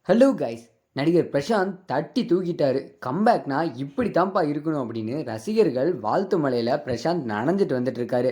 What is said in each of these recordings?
Hello guys. நடிகர் பிரசாந்த் தட்டி தூக்கிட்டாரு. கம்பேக்னா இப்படி தான்ப்பா இருக்கணும் அப்படின்னு ரசிகர்கள் வாழ்த்து மலையில் பிரசாந்த் நனைஞ்சிட்டு வந்துட்டு இருக்காரு.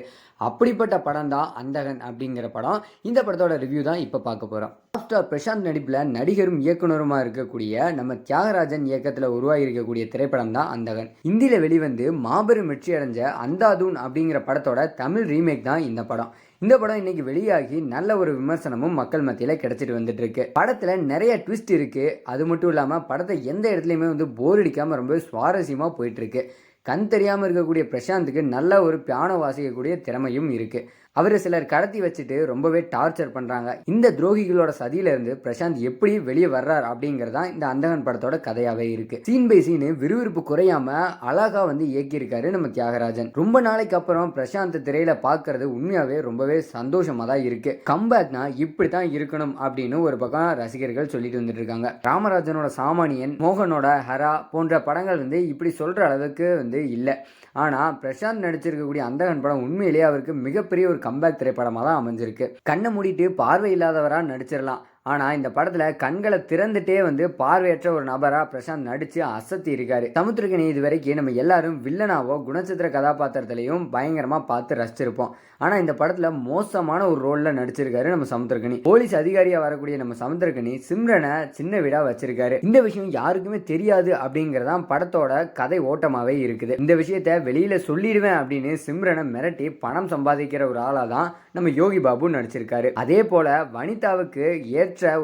அப்படிப்பட்ட படம் தான் அந்தகன் அப்படிங்கிற படம். இந்த படத்தோட ரிவ்யூ தான் இப்போ பார்க்க போகிறோம். ஸ்டார் பிரசாந்த் நடிப்பில் நடிகரும் இயக்குனருமா இருக்கக்கூடிய நம்ம தியாகராஜன் இயக்கத்தில் உருவாகி இருக்கக்கூடிய திரைப்படம் தான் அந்தகன். இந்தியில் வெளிவந்து மாபெரும் வெற்றி அடைஞ்ச அந்தாதூன் அப்படிங்கிற படத்தோட தமிழ் ரீமேக் தான் இந்த படம். இந்த படம் இன்னைக்கு வெளியாகி நல்ல ஒரு விமர்சனமும் மக்கள் மத்தியில் கிடைச்சிட்டு வந்துட்டு இருக்கு. படத்துல நிறைய ட்விஸ்ட் இருக்கு. அது மட்டும் இல்லாம படத்தை எந்த இடத்துலையுமே போர் அடிக்காம ரொம்ப சுவாரஸ்யமா போயிட்டு இருக்கு. கண் தெரியாம இருக்கக்கூடிய பிரசாந்துக்கு நல்ல ஒரு பியானோ வாசிக்கக்கூடிய திறமையும் இருக்கு. அவர் சிலர் கடத்தி வச்சுட்டு ரொம்பவே டார்ச்சர் பண்ணுறாங்க. இந்த துரோகிகளோட சதியிலேருந்து பிரசாந்த் எப்படி வெளியே வர்றார் அப்படிங்கிறதான் இந்த அந்தகன் படத்தோட கதையாகவே இருக்கு. சீன் பை சீனு விறுவிறுப்பு குறையாம அழகா இயக்கியிருக்காரு நம்ம தியாகராஜன். ரொம்ப நாளைக்கு அப்புறம் பிரசாந்த் திரையில பார்க்கறது உண்மையாவே ரொம்பவே சந்தோஷமா தான் இருக்கு. கம்பேக்னா இப்படி தான் இருக்கணும் அப்படின்னு ஒரு பக்கம் ரசிகர்கள் சொல்லிட்டு வந்துட்டு இருக்காங்க. ராமராஜனோட சாமானியன், மோகனோட ஹரா போன்ற படங்கள் இப்படி சொல்ற அளவுக்கு இல்லை. ஆனால் பிரசாந்த் நடிச்சிருக்கக்கூடிய அந்தகன் படம் உண்மையிலேயே அவருக்கு மிகப்பெரிய ஒரு கம்பேக் திரைப்படமாக தான் அமைஞ்சிருக்கு. கண்ணை மூடிட்டு பார்வை இல்லாதவராக நடிச்சிடலாம். ஆனால் இந்த படத்தில் கண்களை திறந்துட்டே பார்வையற்ற ஒரு நபராக பிரசாந்த் நடித்து அசத்தி இருக்காரு. சமுத்திரக்கனி இது வரைக்கும் நம்ம எல்லாரும் வில்லனாவோ குணச்சித்திர கதாபாத்திரத்திலையும் பயங்கரமாக பார்த்து ரசிச்சிருப்போம். ஆனால் இந்த படத்தில் மோசமான ஒரு ரோலில் நடிச்சிருக்காரு நம்ம சமுத்திரக்கனி. போலீஸ் அதிகாரியாக வரக்கூடிய நம்ம சமுத்திரக்கனி சிம்ரனை சின்ன வீடாக வச்சிருக்காரு. இந்த விஷயம் யாருக்குமே தெரியாது அப்படிங்கிறதான் படத்தோட கதை ஓட்டமாகவே இருக்குது. இந்த விஷயத்த வெளியில் சொல்லிடுவேன் அப்படின்னு சிம்ரனை மிரட்டி பணம் சம்பாதிக்கிற ஒரு ஆளாக தான் நம்ம யோகி பாபு நடிச்சிருக்காரு. அதே போல் வனிதாவுக்கு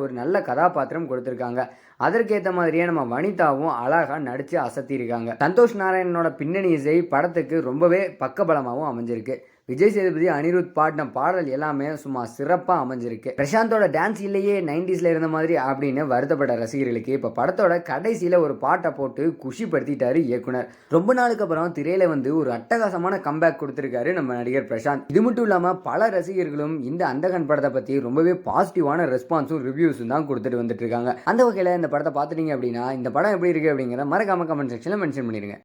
ஒரு நல்ல கதாபாத்திரம் கொடுத்திருக்காங்க. அதற்கேற்ற மாதிரியே நம்ம வனிதாவும் அழகா நடிச்சு அசத்திருக்காங்க. சந்தோஷ் நாராயணனோட பின்னணி இசை படத்துக்கு ரொம்பவே பக்கபலமாகவும் அமைஞ்சிருக்கு. விஜய் சேதுபதி, அனிருத் பாடின பாடல் எல்லாமே சும்மா சிறப்பாக அமைஞ்சிருக்கு. பிரசாந்தோட டான்ஸ் இல்லையே 90s இருந்த மாதிரி அப்படின்னு வருத்தப்பட்ட ரசிகர்களுக்கு இப்போ படத்தோட கடைசியில் ஒரு பாட்டை போட்டு குஷிப்படுத்திட்டாரு இயக்குனர். ரொம்ப நாளுக்கு அப்புறம் திரையில ஒரு அட்டகாசமான கம்பேக் கொடுத்திருக்காரு நம்ம நடிகர் பிரசாந்த். இது மட்டும் இல்லாமல் பல ரசிகர்களும் இந்த அந்தகன் படத்தை பற்றி ரொம்பவே பாசிட்டிவான ரெஸ்பான்ஸும் ரிவ்யூஸும் தான் கொடுத்துட்டு வந்துட்டு இருக்காங்க. அந்த வகையில் இந்த படத்தை பார்த்துட்டீங்க அப்படின்னா இந்த படம் எப்படி இருக்கு அப்படிங்கிறத மறக்காம கமெண்ட் செக்ஷனில் மென்ஷன் பண்ணிடுங்க.